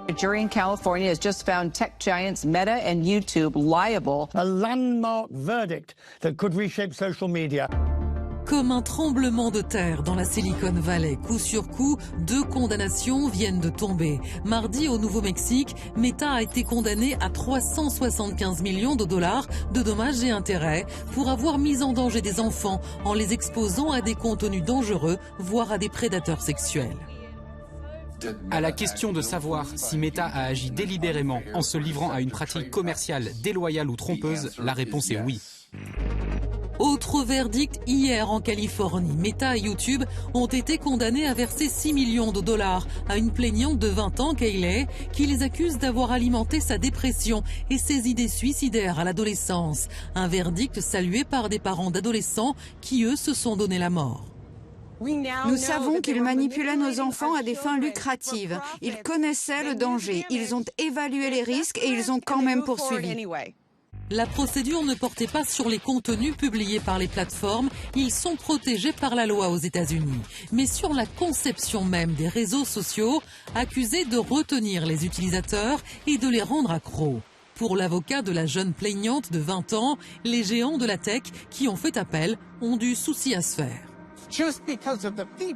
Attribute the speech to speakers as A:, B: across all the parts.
A: A jury in California has just found tech giants Meta and YouTube liable.
B: A landmark verdict that could reshape social media.
C: Comme un tremblement de terre dans la Silicon Valley, coup sur coup, 2 condamnations viennent de tomber. Mardi, au Nouveau-Mexique, Meta a été condamné à 375 millions de dollars de dommages et intérêts pour avoir mis en danger des enfants en les exposant à des contenus dangereux, voire à des prédateurs sexuels.
D: À la question de savoir si Meta a agi délibérément en se livrant à une pratique commerciale déloyale ou trompeuse, la réponse est oui.
C: Autre verdict hier en Californie. Meta et YouTube ont été condamnés à verser 6 millions de dollars à une plaignante de 20 ans, Kayleigh, qui les accuse d'avoir alimenté sa dépression et ses idées suicidaires à l'adolescence. Un verdict salué par des parents d'adolescents qui, eux, se sont donné la mort.
E: Nous savons qu'ils manipulaient nos enfants à des fins lucratives. Ils connaissaient le danger, ils ont évalué les risques et ils ont quand même poursuivi.
C: La procédure ne portait pas sur les contenus publiés par les plateformes, ils sont protégés par la loi aux États-Unis, mais sur la conception même des réseaux sociaux, accusés de retenir les utilisateurs et de les rendre accros. Pour l'avocat de la jeune plaignante de 20 ans, les géants de la tech qui ont fait appel ont du souci à se faire.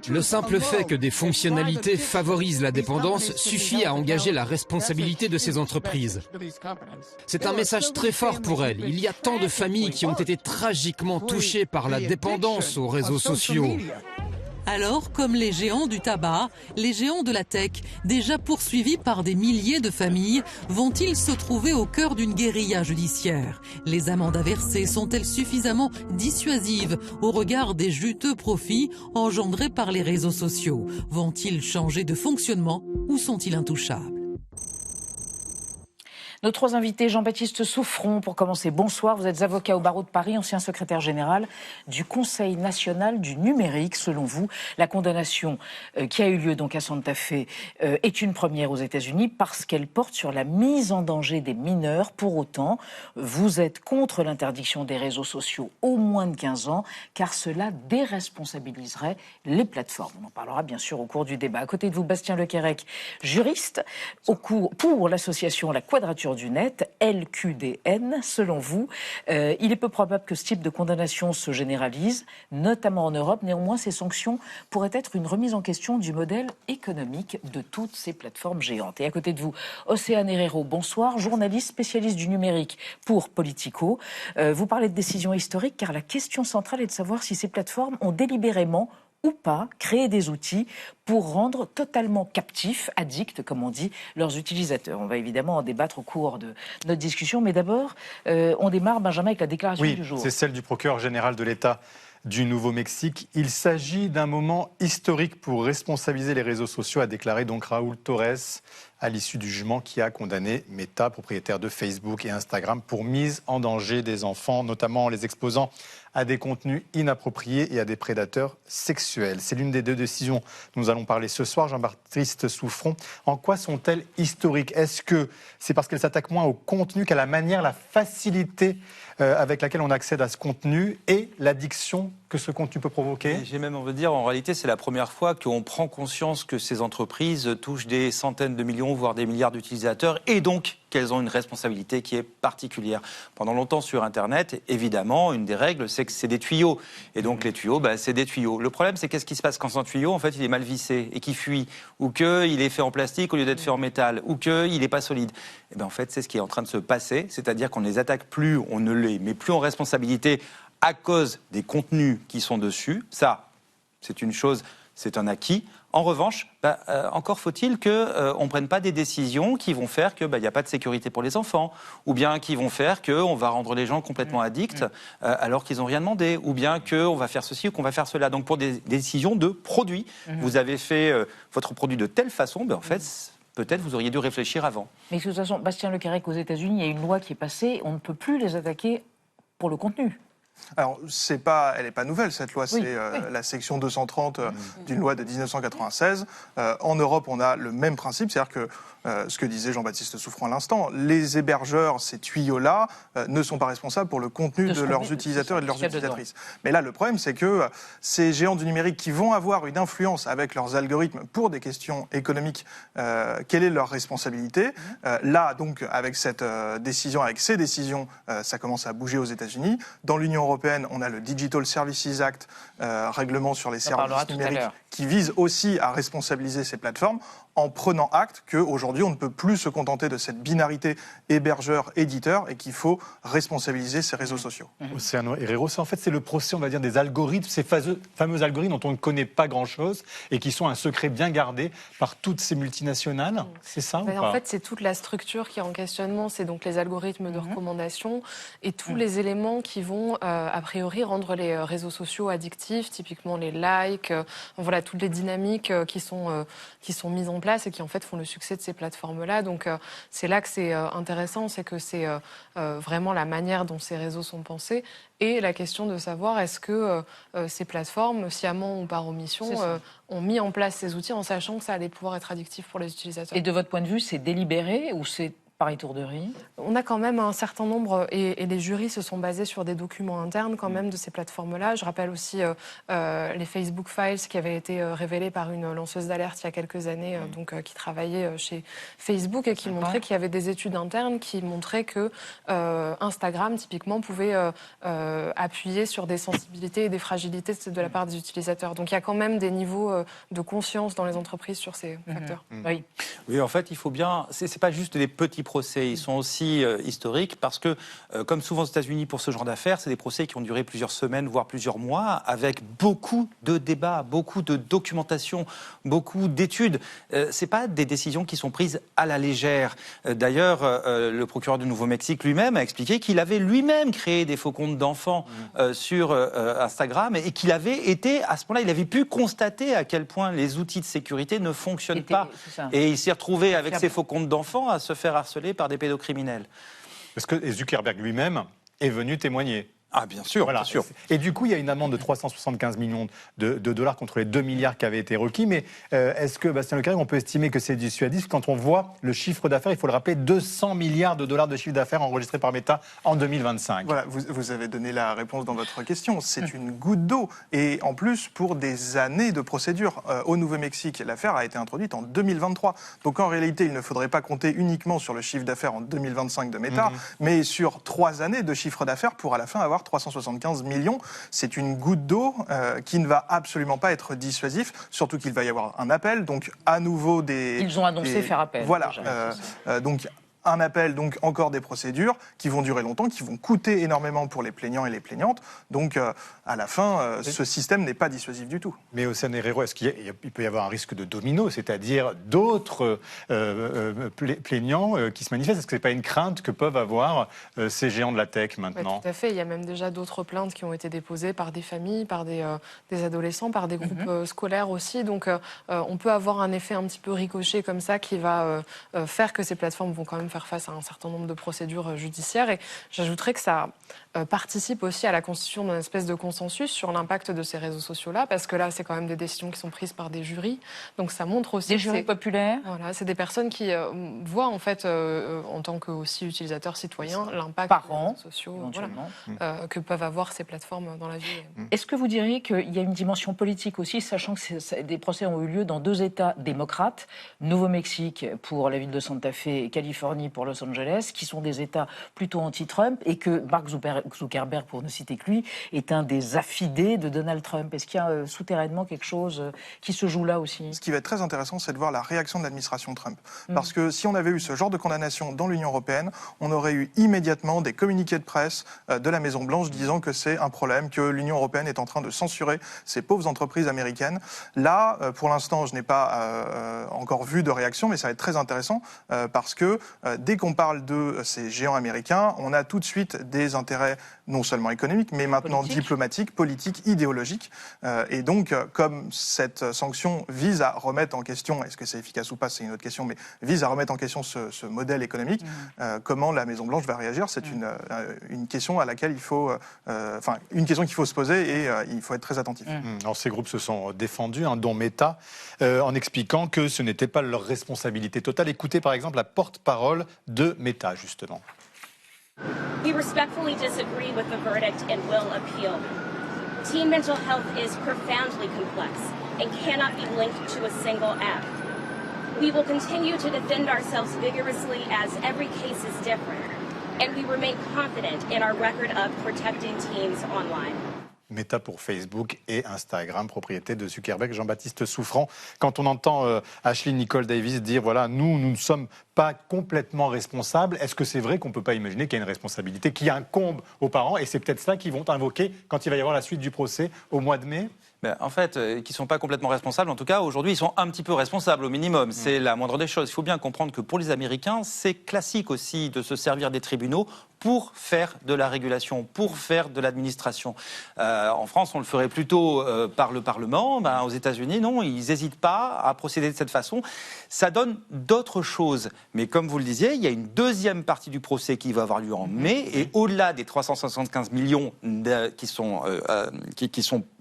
F: Le simple fait que des fonctionnalités favorisent la dépendance suffit à engager la responsabilité de ces entreprises. C'est un message très fort pour elles. Il y a tant de familles qui ont été tragiquement touchées par la dépendance aux réseaux sociaux.
C: Alors, comme les géants du tabac, les géants de la tech, déjà poursuivis par des milliers de familles, vont-ils se trouver au cœur d'une guérilla judiciaire? Les amendes à verser sont-elles suffisamment dissuasives au regard des juteux profits engendrés par les réseaux sociaux? Vont-ils changer de fonctionnement ou sont-ils intouchables?
G: Nos 3 invités, Jean-Baptiste Souffron, pour commencer. Bonsoir, vous êtes avocat au barreau de Paris, ancien secrétaire général du Conseil national du numérique. Selon vous, la condamnation qui a eu lieu donc à Santa Fe est une première aux États-Unis parce qu'elle porte sur la mise en danger des mineurs. Pour autant, vous êtes contre l'interdiction des réseaux sociaux au moins de 15 ans, car cela déresponsabiliserait les plateformes. On en parlera bien sûr au cours du débat. À côté de vous, Bastien Lequerec, juriste pour l'association La Quadrature du Net, LQDN. Selon vous, il est peu probable que ce type de condamnation se généralise, notamment en Europe. Néanmoins, ces sanctions pourraient être une remise en question du modèle économique de toutes ces plateformes géantes. Et à côté de vous, Océane Herrero, bonsoir, journaliste spécialiste du numérique pour Politico. Vous parlez de décisions historiques car la question centrale est de savoir si ces plateformes ont délibérément ou pas créer des outils pour rendre totalement captifs, addicts, comme on dit, leurs utilisateurs. On va évidemment en débattre au cours de notre discussion, mais d'abord, on démarre, Benjamin, avec la déclaration du jour.
H: Oui, c'est celle du procureur général de l'État du Nouveau-Mexique. Il s'agit d'un moment historique pour responsabiliser les réseaux sociaux, a déclaré donc Raúl Torres à l'issue du jugement qui a condamné Meta, propriétaire de Facebook et Instagram, pour mise en danger des enfants, notamment en les exposant à des contenus inappropriés et à des prédateurs sexuels. C'est l'une des 2 décisions dont nous allons parler ce soir. Jean-Baptiste Souffron, en quoi sont-elles historiques? Est-ce que c'est parce qu'elles s'attaquent moins au contenu qu'à la manière, la facilité avec laquelle on accède à ce contenu et l'addiction que ce contenu peut provoquer?
I: J'ai même envie de dire, en réalité, c'est la première fois qu'on prend conscience que ces entreprises touchent des centaines de millions, voire des milliards d'utilisateurs, et donc qu'elles ont une responsabilité qui est particulière. Pendant longtemps sur Internet, évidemment, une des règles, c'est que c'est des tuyaux. Et donc les tuyaux, c'est des tuyaux. Le problème, c'est qu'est-ce qui se passe quand un tuyau, en fait, il est mal vissé et qu'il fuit, ou qu'il est fait en plastique au lieu d'être fait en métal, ou qu'il n'est pas solide. Et bien en fait, c'est ce qui est en train de se passer, c'est-à-dire qu'on ne les attaque plus, on ne les met plus en responsabilité à cause des contenus qui sont dessus. Ça, c'est une chose, c'est un acquis. En revanche, encore faut-il qu'on ne prenne pas des décisions qui vont faire qu'il n'y a pas de sécurité pour les enfants, ou bien qui vont faire qu'on va rendre les gens complètement addicts alors qu'ils n'ont rien demandé, ou bien qu'on va faire ceci ou qu'on va faire cela. Donc pour des décisions de produits, vous avez fait votre produit de telle façon, en fait, peut-être vous auriez dû réfléchir avant.
G: Mais de toute façon, Bastien Lequerec, aux États-Unis, il y a une loi qui est passée, on ne peut plus les attaquer pour le contenu.
J: Alors, elle n'est pas nouvelle, cette loi. C'est la section 230 d'une loi de 1996. En Europe, on a le même principe, c'est-à-dire que ce que disait Jean-Baptiste Souffront à l'instant, les hébergeurs, ces tuyaux-là, ne sont pas responsables pour le contenu de leurs utilisateurs et de leurs utilisatrices. Mais là, le problème, c'est que ces géants du numérique qui vont avoir une influence avec leurs algorithmes pour des questions économiques, quelle est leur responsabilité? Là, donc, avec ces décisions, ça commence à bouger aux États-Unis. Dans l'Union européenne, on a le Digital Services Act, règlement sur les services numériques, qui vise aussi à responsabiliser ces plateformes en prenant acte qu'aujourd'hui, on ne peut plus se contenter de cette binarité hébergeur-éditeur et qu'il faut responsabiliser ces réseaux sociaux.
H: Oceano Herrero, c'est le procès, on va dire, des algorithmes, ces fameux algorithmes dont on ne connaît pas grand-chose et qui sont un secret bien gardé par toutes ces multinationales. C'est ça ou pas?
K: En fait, c'est toute la structure qui est en questionnement, c'est donc les algorithmes de recommandation et tous les éléments qui vont, a priori, rendre les réseaux sociaux addictifs, typiquement les likes, voilà, toutes les dynamiques qui sont mises en place et qui en fait font le succès de ces plateformes-là. Donc c'est là que c'est intéressant, c'est que c'est vraiment la manière dont ces réseaux sont pensés et la question de savoir est-ce que ces plateformes, sciemment ou par omission, ont mis en place ces outils en sachant que ça allait pouvoir être addictif pour les utilisateurs.
G: Et de votre point de vue, c'est délibéré ou c'est par étourderie?
K: On a quand même un certain nombre, et les jurys se sont basés sur des documents internes quand même de ces plateformes-là. Je rappelle aussi les Facebook Files qui avaient été révélés par une lanceuse d'alerte il y a quelques années, qui travaillait chez Facebook et qui montrait qu'il y avait des études internes qui montraient que Instagram, typiquement, pouvait appuyer sur des sensibilités et des fragilités de la part des utilisateurs. Donc il y a quand même des niveaux de conscience dans les entreprises sur ces facteurs.
I: Oui, en fait, il faut bien... C'est pas juste des petits procès, ils sont aussi historiques parce que, comme souvent aux États-Unis pour ce genre d'affaires, c'est des procès qui ont duré plusieurs semaines, voire plusieurs mois, avec beaucoup de débats, beaucoup de documentation, beaucoup d'études. C'est pas des décisions qui sont prises à la légère. D'ailleurs, le procureur du Nouveau-Mexique lui-même a expliqué qu'il avait lui-même créé des faux comptes d'enfants sur Instagram et qu'il avait été, à ce moment-là, il avait pu constater à quel point les outils de sécurité ne fonctionnent pas. Et il s'est retrouvé avec ses faux comptes d'enfants à se faire harceler par des pédocriminels.
H: Parce que Zuckerberg lui-même est venu témoigner.
I: Ah, bien sûr,
H: voilà.
I: Bien sûr.
H: Et du coup, il y a une amende de 375 millions de dollars contre les 2 milliards qui avaient été requis. Mais est-ce que, Bastien Lecarrière, on peut estimer que c'est dissuasif quand on voit le chiffre d'affaires, il faut le rappeler, 200 milliards de dollars de chiffre d'affaires enregistrés par Meta en 2025.
J: Voilà, vous avez donné la réponse dans votre question. C'est une goutte d'eau. Et en plus, pour des années de procédure. Au Nouveau-Mexique, l'affaire a été introduite en 2023. Donc en réalité, il ne faudrait pas compter uniquement sur le chiffre d'affaires en 2025 de Meta, mais sur 3 années de chiffre d'affaires pour à la fin avoir 375 millions. C'est une goutte d'eau qui ne va absolument pas être dissuasif, surtout qu'il va y avoir un appel, donc à nouveau des...
G: Ils ont annoncé faire appel.
J: Voilà, donc un appel, donc encore des procédures qui vont durer longtemps, qui vont coûter énormément pour les plaignants et les plaignantes. Donc à la fin, ce système n'est pas dissuasif du tout.
H: Mais Oceano Herrero, est-ce qu'il peut y avoir un risque de domino, c'est-à-dire d'autres plaignants qui se manifestent? Est-ce que ce n'est pas une crainte que peuvent avoir ces géants de la tech maintenant?
K: Tout à fait. Il y a même déjà d'autres plaintes qui ont été déposées par des familles, par des adolescents, par des groupes scolaires aussi. Donc on peut avoir un effet un petit peu ricochet comme ça qui va faire que ces plateformes vont quand même faire face à un certain nombre de procédures judiciaires. Et j'ajouterais que ça participe aussi à la constitution d'une espèce de consensus sur l'impact de ces réseaux sociaux-là, parce que là, c'est quand même des décisions qui sont prises par des jurys. Donc ça montre aussi...
G: Des jurys populaires.
K: Voilà, c'est des personnes qui voient, en fait, en tant que aussi utilisateurs citoyens, l'impact des réseaux sociaux que peuvent avoir ces plateformes dans la vie.
G: Est-ce que vous diriez qu'il y a une dimension politique aussi, sachant que des procès ont eu lieu dans 2 États démocrates, Nouveau-Mexique pour la ville de Santa Fe et Californie pour Los Angeles, qui sont des États plutôt anti-Trump, et que Mark Zuckerberg, pour ne citer que lui, est un des affidés de Donald Trump. Est-ce qu'il y a souterrainement quelque chose qui se joue là aussi?
J: Ce qui va être très intéressant, c'est de voir la réaction de l'administration Trump. Parce que si on avait eu ce genre de condamnation dans l'Union européenne, on aurait eu immédiatement des communiqués de presse de la Maison-Blanche disant que c'est un problème, que l'Union européenne est en train de censurer ces pauvres entreprises américaines. Là, pour l'instant, je n'ai pas encore vu de réaction, mais ça va être très intéressant parce que dès qu'on parle de ces géants américains, on a tout de suite des intérêts non seulement économiques, mais maintenant diplomatiques, politiques, idéologiques. Et donc, comme cette sanction vise à remettre en question, est-ce que c'est efficace ou pas, c'est une autre question, mais vise à remettre en question ce modèle économique, comment la Maison-Blanche va réagir, c'est une question à laquelle il faut, une question qu'il faut se poser et il faut être très attentif.
H: Alors, ces groupes se sont défendus, dont Meta, en expliquant que ce n'était pas leur responsabilité totale. Écoutez par exemple la porte-parole de Meta, justement.
L: We respectfully disagree with the verdict and will appeal. Teen mental health is profoundly complex and cannot be linked to a single app. We will continue to defend ourselves vigorously as every case is different, and we remain confident in our record of protecting teens online.
H: Meta pour Facebook et Instagram, propriété de Zuckerberg. Jean-Baptiste Souffrant, quand on entend Ashley Nicole Davis dire voilà, nous ne sommes pas complètement responsables, est-ce que c'est vrai qu'on ne peut pas imaginer qu'il y a une responsabilité qui incombe aux parents et c'est peut-être ça qu'ils vont invoquer quand il va y avoir la suite du procès au mois de mai?
I: En fait, qui ne sont pas complètement responsables, en tout cas, aujourd'hui, ils sont un petit peu responsables au minimum. C'est la moindre des choses. Il faut bien comprendre que pour les Américains, c'est classique aussi de se servir des tribunaux pour faire de la régulation, pour faire de l'administration. En France, on le ferait plutôt par le Parlement. Aux États-Unis, non, ils n'hésitent pas à procéder de cette façon. Ça donne d'autres choses. Mais comme vous le disiez, il y a une deuxième partie du procès qui va avoir lieu en mai. Et au-delà des 375 millions qui sont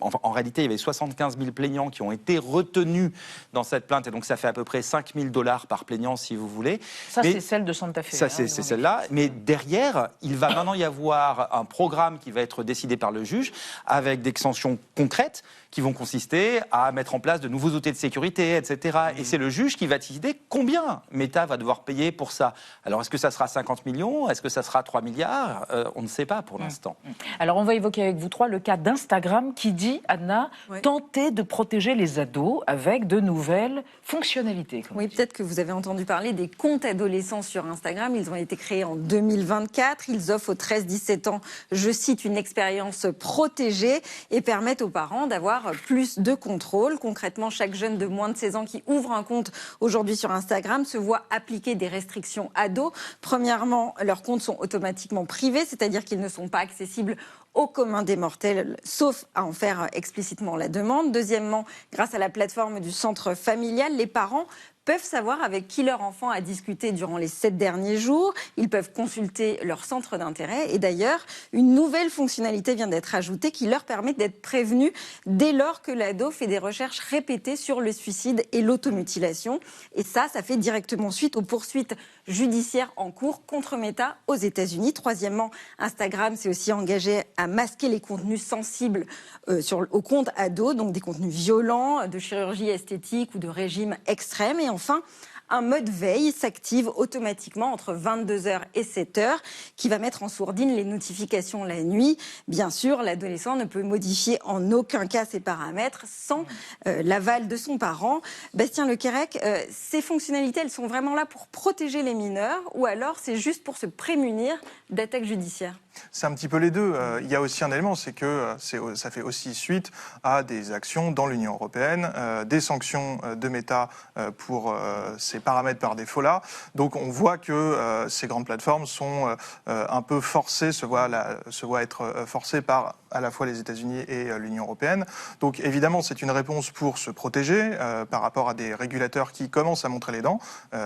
I: en réalité, il y avait 75 000 plaignants qui ont été retenus dans cette plainte. Et donc, ça fait à peu près $5 000 par plaignant, si vous voulez.
G: Ça, c'est celle de Santa Fe.
I: Ça, c'est celle-là. Mais derrière, il va maintenant y avoir un programme qui va être décidé par le juge avec des sanctions concrètes qui vont consister à mettre en place de nouveaux outils de sécurité, etc. Et c'est le juge qui va décider combien Meta va devoir payer pour ça. Alors, est-ce que ça sera 50 millions? Est-ce que ça sera 3 milliards? On ne sait pas pour l'instant.
G: Alors, on va évoquer avec vous trois le cas d'Instagram qui dit, Anna, tenter de protéger les ados avec de nouvelles fonctionnalités.
M: Oui, peut-être que vous avez entendu parler des comptes adolescents sur Instagram. Ils ont été créés en 2024. Ils offrent aux 13-17 ans, je cite, une expérience protégée et permettent aux parents d'avoir plus de contrôle. Concrètement, chaque jeune de moins de 16 ans qui ouvre un compte aujourd'hui sur Instagram se voit appliquer des restrictions ados. Premièrement, leurs comptes sont automatiquement privés, c'est-à-dire qu'ils ne sont pas accessibles au commun des mortels, sauf à en faire explicitement la demande. Deuxièmement, grâce à la plateforme du centre familial, les parents peuvent savoir avec qui leur enfant a discuté durant les 7 derniers jours. Ils peuvent consulter leur centre d'intérêt. Et d'ailleurs, une nouvelle fonctionnalité vient d'être ajoutée qui leur permet d'être prévenus dès lors que l'ado fait des recherches répétées sur le suicide et l'automutilation. Et ça fait directement suite aux poursuites judiciaires en cours contre Meta aux États-Unis. Troisièmement, Instagram s'est aussi engagé à masquer les contenus sensibles au compte ado, donc des contenus violents, de chirurgie esthétique ou de régime extrême. Et enfin, un mode veille s'active automatiquement entre 22h et 7h qui va mettre en sourdine les notifications la nuit. Bien sûr, l'adolescent ne peut modifier en aucun cas ses paramètres sans l'aval de son parent. Bastien Lequérec, ces fonctionnalités, elles sont vraiment là pour protéger les mineurs ou alors c'est juste pour se prémunir d'attaques judiciaires?
J: C'est un petit peu les deux. Il y a aussi un élément, c'est que ça fait aussi suite à des actions dans l'Union européenne, des sanctions de Meta pour ces paramètres par défaut-là. Donc on voit que ces grandes plateformes sont un peu forcées, se voient être forcées par à la fois les États-Unis et l'Union européenne. Donc évidemment, c'est une réponse pour se protéger par rapport à des régulateurs qui commencent à montrer les dents,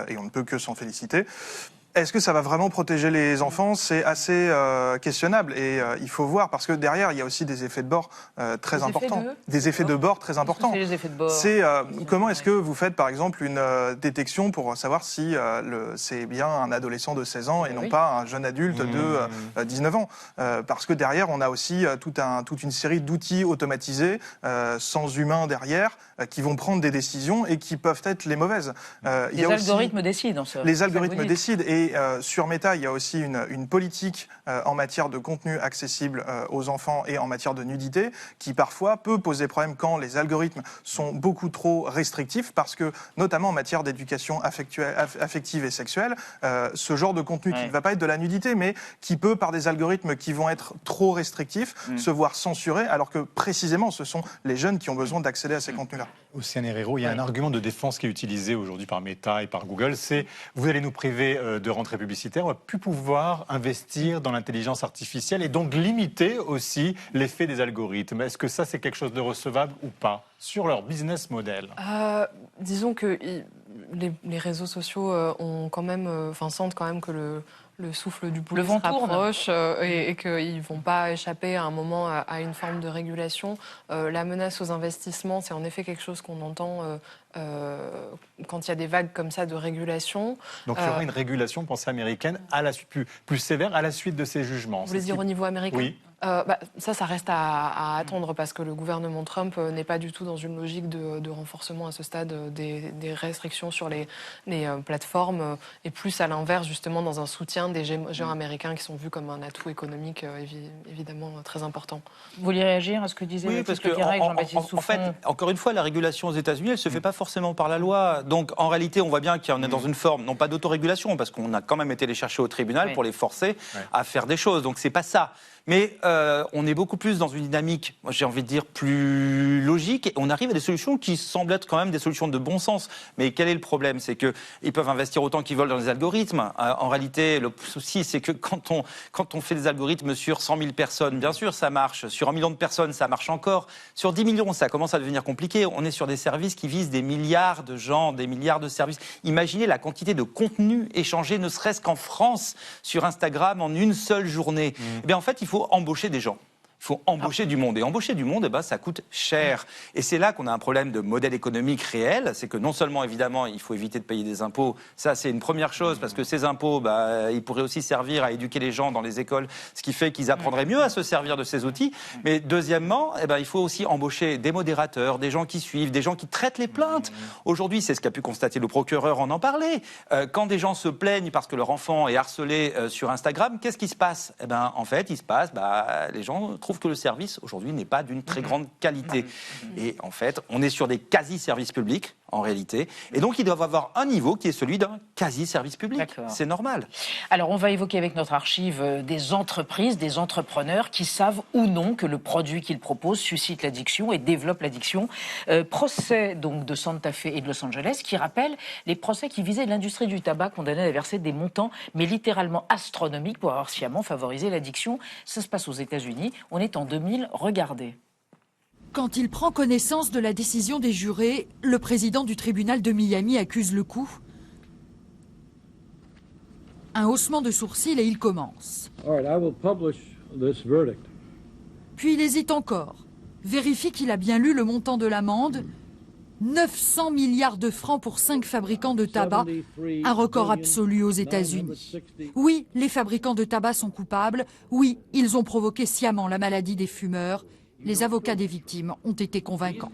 J: et on ne peut que s'en féliciter. Est-ce que ça va vraiment protéger les enfants? C'est assez questionnable et il faut voir parce que derrière il y a aussi des effets de bord très importants. Des effets de bord très importants. C'est comment est-ce que vous faites par exemple une détection pour savoir si c'est bien un adolescent de 16 ans et non pas un jeune adulte de 19 ans parce que derrière on a aussi toute une série d'outils automatisés sans humain derrière qui vont prendre des décisions et qui peuvent être les mauvaises.
G: Les algorithmes décident.
J: Les algorithmes décident et sur Meta, il y a aussi une politique en matière de contenu accessible aux enfants et en matière de nudité qui parfois peut poser problème quand les algorithmes sont beaucoup trop restrictifs parce que notamment en matière d'éducation affective et sexuelle, ce genre de contenu qui ne va pas être de la nudité mais qui peut par des algorithmes qui vont être trop restrictifs se voir censurés alors que précisément ce sont les jeunes qui ont besoin d'accéder à ces contenus-là.
H: Océane Herrero, il y a un argument de défense qui est utilisé aujourd'hui par Meta et par Google, c'est vous allez nous priver de rentrées publicitaires, on va plus pouvoir investir dans l'intelligence artificielle et donc limiter aussi l'effet des algorithmes. Est-ce que ça, c'est quelque chose de recevable ou pas sur leur business model?
K: Disons que les réseaux sociaux sentent quand même que le souffle du poulet se rapproche et qu'ils ne vont pas échapper à un moment à une forme de régulation. La menace aux investissements, c'est en effet quelque chose qu'on entend quand il y a des vagues comme ça de régulation.
H: Donc il y aura une régulation, pensée américaine, à la suite, plus sévère à la suite de ces jugements.
K: Vous voulez dire au niveau américain?
H: Oui.
K: Ça reste à attendre parce que le gouvernement Trump n'est pas du tout dans une logique de renforcement à ce stade des restrictions sur les plateformes et plus à l'inverse justement dans un soutien des géants américains qui sont vus comme un atout économique évidemment très important.
G: Vous voulez réagir à ce que disait
I: Jean-Baptiste Souffron? En fait, encore une fois, la régulation aux États-Unis, elle ne se fait pas forcément par la loi. Donc en réalité, on voit bien qu'on est dans une forme, non pas d'autorégulation, parce qu'on a quand même été les chercher au tribunal pour les forcer à faire des choses. Donc c'est pas ça. Mais on est beaucoup plus dans une dynamique, moi j'ai envie de dire, plus logique. Et on arrive à des solutions qui semblent être quand même des solutions de bon sens. Mais quel est le problème? C'est qu'ils peuvent investir autant qu'ils veulent dans les algorithmes. En réalité, le souci, c'est que quand on fait des algorithmes sur 100 000 personnes, bien sûr, ça marche. Sur 1 million de personnes, ça marche encore. Sur 10 millions, ça commence à devenir compliqué. On est sur des services qui visent des milliards de gens, des milliards de services. Imaginez la quantité de contenu échangé, ne serait-ce qu'en France, sur Instagram, en une seule journée. Eh bien, en fait, il faut embaucher des gens. Il faut embaucher du monde. Et embaucher du monde, ça coûte cher. Et c'est là qu'on a un problème de modèle économique réel. C'est que non seulement, évidemment, il faut éviter de payer des impôts. Ça, c'est une première chose, parce que ces impôts, ils pourraient aussi servir à éduquer les gens dans les écoles, ce qui fait qu'ils apprendraient mieux à se servir de ces outils. Mais deuxièmement, il faut aussi embaucher des modérateurs, des gens qui suivent, des gens qui traitent les plaintes. Aujourd'hui, c'est ce qu'a pu constater le procureur, en parlait. Quand des gens se plaignent parce que leur enfant est harcelé sur Instagram, qu'est-ce qui se passe? En fait, il se passe, les gens trouvent que le service aujourd'hui n'est pas d'une très grande qualité. Et en fait, on est sur des quasi-services publics, en réalité. Et donc, ils doivent avoir un niveau qui est celui d'un quasi-service public. C'est normal.
G: Alors, on va évoquer avec notre archive des entreprises, des entrepreneurs qui savent ou non que le produit qu'ils proposent suscite l'addiction et développe l'addiction. Procès donc de Santa Fe et de Los Angeles qui rappellent les procès qui visaient l'industrie du tabac condamnée à verser des montants, mais littéralement astronomiques pour avoir sciemment favorisé l'addiction. Ça se passe aux États-Unis. On est en 2000. Regardez.
N: Quand il prend connaissance de la décision des jurés, le président du tribunal de Miami accuse le coup. Un haussement de sourcils et il commence. Puis il hésite encore, vérifie qu'il a bien lu le montant de l'amende. 900 milliards de francs pour 5 fabricants de tabac, un record absolu aux États-Unis. Oui, les fabricants de tabac sont coupables. Oui, ils ont provoqué sciemment la maladie des fumeurs. Les avocats des victimes ont été convaincants.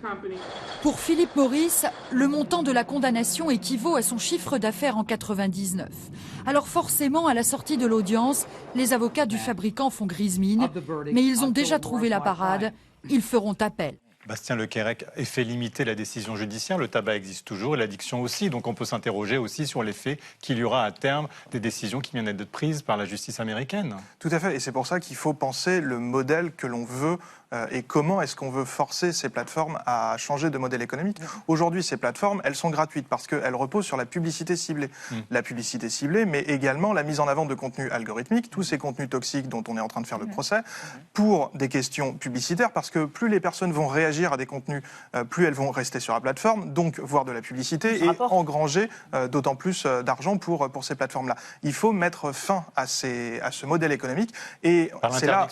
N: Pour Philip Morris, le montant de la condamnation équivaut à son chiffre d'affaires en 99. Alors forcément, à la sortie de l'audience, les avocats du fabricant font grise mine, mais ils ont déjà trouvé la parade. Ils feront appel.
H: Bastien Lequerec, effet limité la décision judiciaire, le tabac existe toujours et l'addiction aussi, donc on peut s'interroger aussi sur l'effet qu'il y aura à terme des décisions qui viennent d'être prises par la justice américaine.
J: Tout à fait, et c'est pour ça qu'il faut penser le modèle que l'on veut et comment est-ce qu'on veut forcer ces plateformes à changer de modèle économique. Aujourd'hui, ces plateformes, elles sont gratuites parce qu'elles reposent sur la publicité ciblée. La publicité ciblée, mais également la mise en avant de contenus algorithmiques, tous ces contenus toxiques dont on est en train de faire le procès, pour des questions publicitaires, parce que plus les personnes vont réagir à des contenus, plus elles vont rester sur la plateforme, donc voir de la publicité et engranger d'autant plus d'argent pour ces plateformes-là. Il faut mettre fin à ce modèle économique. Et c'est là...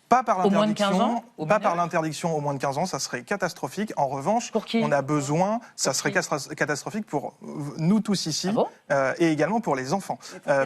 J: Pas par l'interdiction, par l'interdiction au moins de 15 ans, ça serait catastrophique. En revanche, on a besoin, ça serait catastrophique pour nous tous ici et également pour les enfants.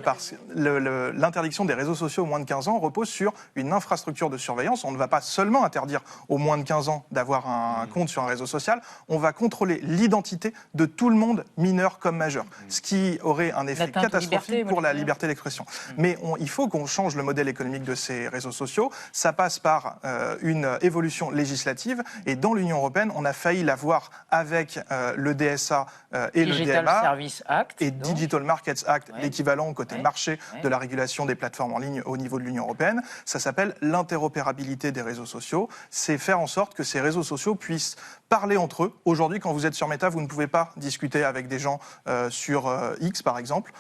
J: Parce que l'interdiction des réseaux sociaux au moins de 15 ans repose sur une infrastructure de surveillance. On ne va pas seulement interdire aux moins de 15 ans d'avoir un compte sur un réseau social, on va contrôler l'identité de tout le monde, mineur comme majeur, ce qui aurait un effet catastrophique pour la liberté d'expression. Mais il faut qu'on change le modèle économique de ces réseaux sociaux. Ça passe par une évolution législative et dans l'Union européenne, on a failli l'avoir avec le DSA et
G: Digital
J: le DMA
G: Service Act,
J: et Digital Markets Act, l'équivalent côté marché de la régulation des plateformes en ligne au niveau de l'Union européenne. Ça s'appelle l'interopérabilité des réseaux sociaux. C'est faire en sorte que ces réseaux sociaux puissent parler entre eux. Aujourd'hui, quand vous êtes sur Meta, vous ne pouvez pas discuter avec des gens sur X, par exemple.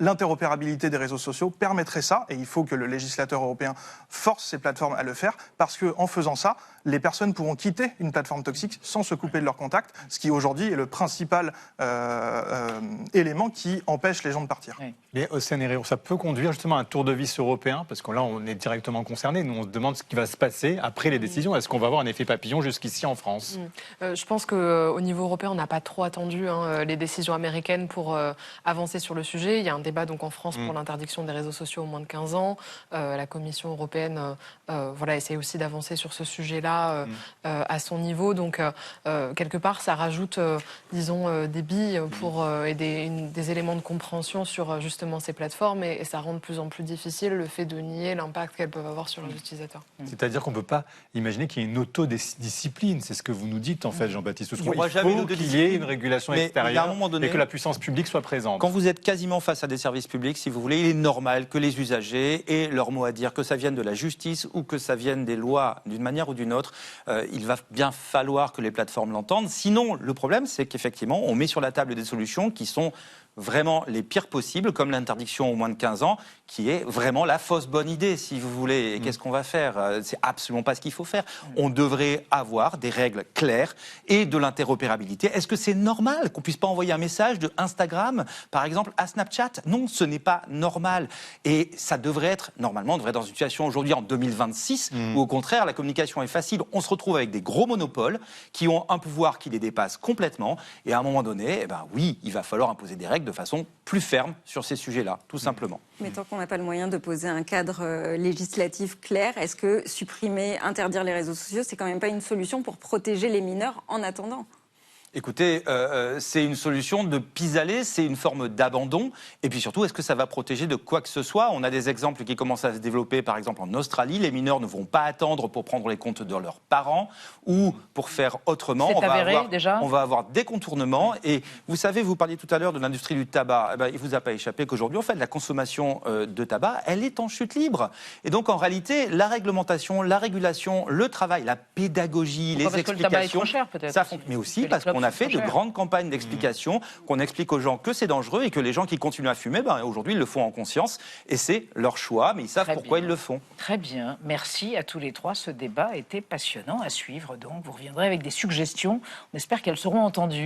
J: L'interopérabilité des réseaux sociaux permettrait ça, et il faut que le législateur européen force ces plateformes à le faire, parce qu'en faisant ça, les personnes pourront quitter une plateforme toxique sans se couper de leurs contacts, ce qui aujourd'hui est le principal élément qui empêche les gens de partir.
H: Mais Hossein Herero, ça peut conduire justement à un tour de vis européen, parce que là on est directement concerné, nous on se demande ce qui va se passer après les décisions. Est-ce qu'on va avoir un effet papillon jusqu'ici en France ?
K: Je pense qu'au niveau européen, on n'a pas trop attendu les décisions américaines pour avancer sur le sujet. Il y a un débat donc en France pour l'interdiction des réseaux sociaux aux moins de 15 ans. La Commission européenne essaie aussi d'avancer sur ce sujet-là à son niveau. Donc, quelque part, ça rajoute, des billes et des éléments de compréhension sur justement ces plateformes et ça rend de plus en plus difficile le fait de nier l'impact qu'elles peuvent avoir sur leurs utilisateurs.
H: C'est-à-dire qu'on ne peut pas imaginer qu'il y ait une autodiscipline. C'est ce que vous nous dites, en fait, Jean-Baptiste. Il faut qu'il y ait une régulation extérieure et que la puissance publique soit présente.
I: Quand vous êtes quasiment face à des services publics, si vous voulez, il est normal que les usagers aient leur mot à dire, que ça vienne de la justice ou que ça vienne des lois d'une manière ou d'une autre. Il va bien falloir que les plateformes l'entendent. Sinon, le problème, c'est qu'effectivement, on met sur la table des solutions qui sont vraiment les pires possibles, comme l'interdiction aux moins de 15 ans, qui est vraiment la fausse bonne idée, si vous voulez. Et qu'est-ce qu'on va faire ? C'est absolument pas ce qu'il faut faire. On devrait avoir des règles claires et de l'interopérabilité. Est-ce que c'est normal qu'on puisse pas envoyer un message de Instagram, par exemple, à Snapchat ? Non, ce n'est pas normal. Et ça devrait être, normalement, on devrait être dans une situation aujourd'hui en 2026, où au contraire, la communication est facile. On se retrouve avec des gros monopoles qui ont un pouvoir qui les dépasse complètement. Et à un moment donné, oui, il va falloir imposer des règles de façon plus ferme sur ces sujets-là, tout simplement.
M: Mais tant qu'on n'a pas le moyen de poser un cadre législatif clair, est-ce que supprimer, interdire les réseaux sociaux, c'est quand même pas une solution pour protéger les mineurs en attendant ?
I: Écoutez, c'est une solution de pis-aller, c'est une forme d'abandon. Et puis surtout, est-ce que ça va protéger de quoi que ce soit ? On a des exemples qui commencent à se développer, par exemple en Australie. Les mineurs ne vont pas attendre pour prendre les comptes de leurs parents ou pour faire autrement.
G: C'est avéré, déjà ?
I: On va avoir des contournements. Et vous savez, vous parliez tout à l'heure de l'industrie du tabac. Il ne vous a pas échappé qu'aujourd'hui, en fait, la consommation de tabac, elle est en chute libre. Et donc, en réalité, la réglementation, la régulation, le travail, la pédagogie, les explications...
G: Parce que le tabac est trop cher, peut-être.
I: Mais aussi parce qu'on a fait de grandes campagnes d'explication, qu'on explique aux gens que c'est dangereux et que les gens qui continuent à fumer, aujourd'hui, ils le font en conscience et c'est leur choix, mais ils savent pourquoi ils le font.
G: Très bien. Merci à tous les trois. Ce débat était passionnant à suivre. Donc, vous reviendrez avec des suggestions. On espère qu'elles seront entendues.